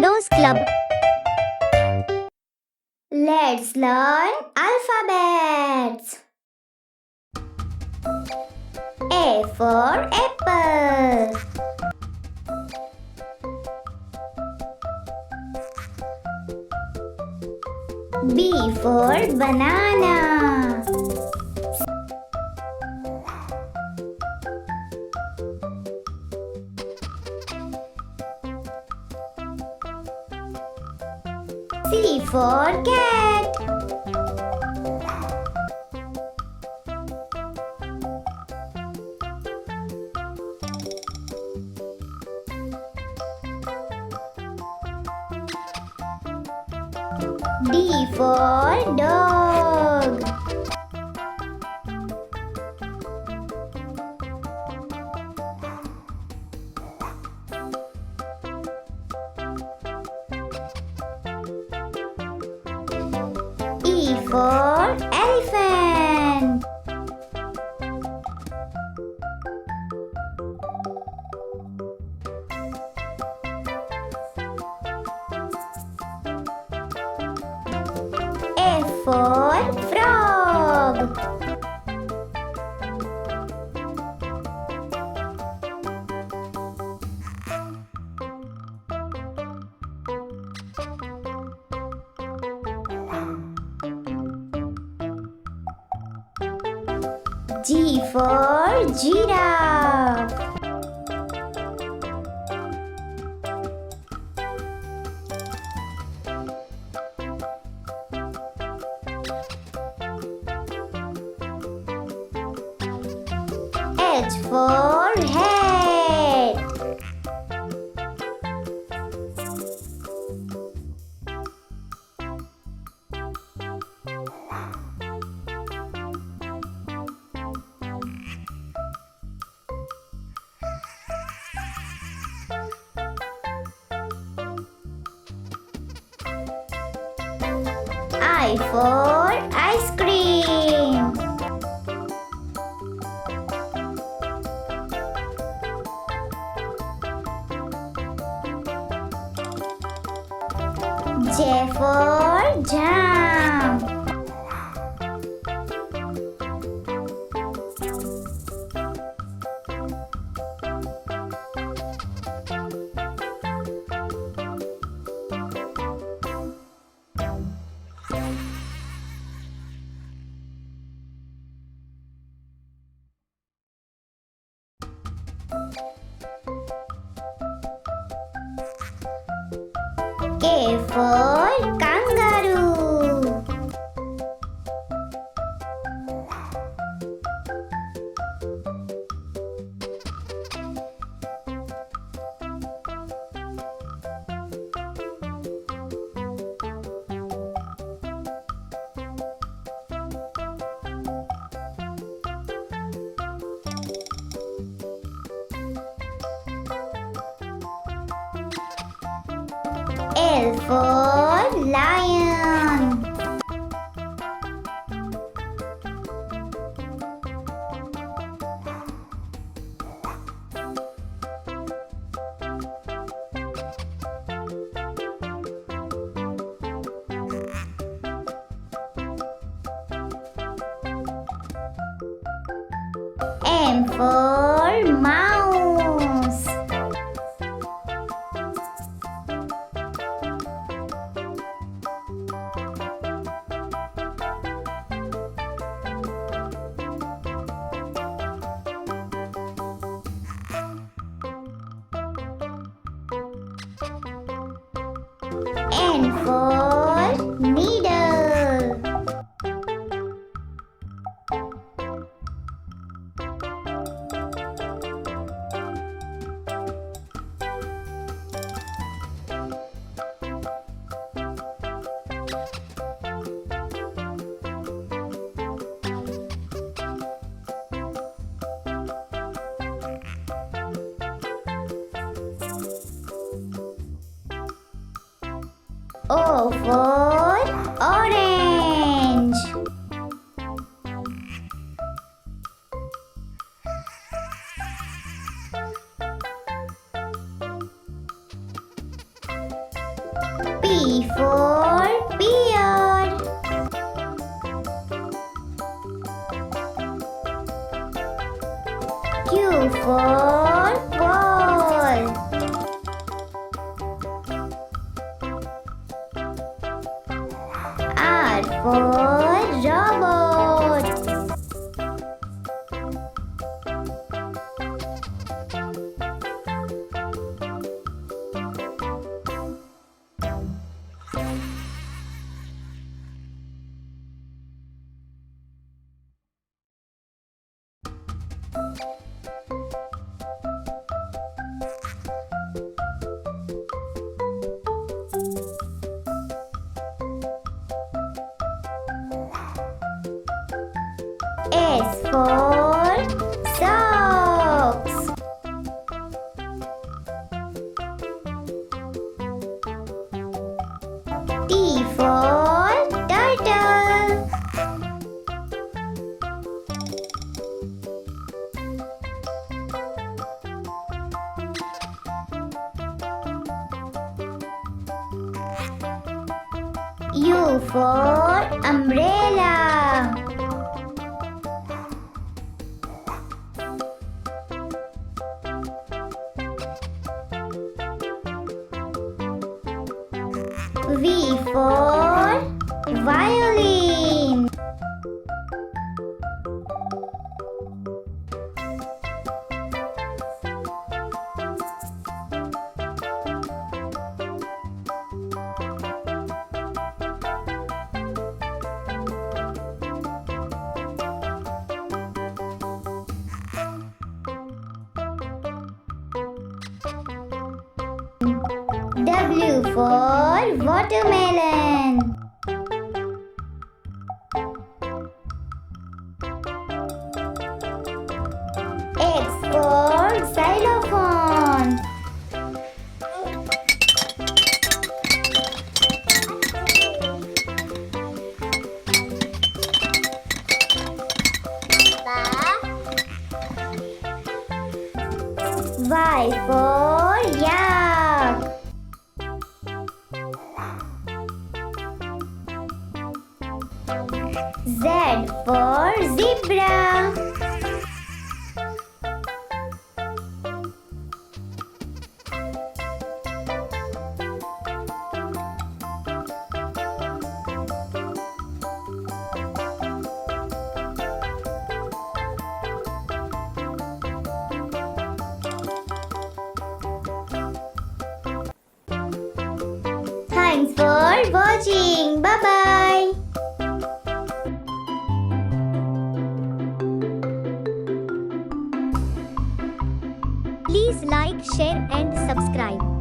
Kidoz Club. Let's learn alphabets. A for apple. B for banana. C for cat. D for dog. E for elephant. F for frog. G for giraffe. H for head. I for ice cream. J for jam. K for kangaroo. L for lion. M for mouse. N for needle. O for orange. P for pear. Q for ball. R for robot. S for socks. T for turtle. U for umbrella. V for violin. W for watermelon. X for xylophone. Y for yak. Z for zebra. Thanks for watching. Bye bye. Please like, share and subscribe.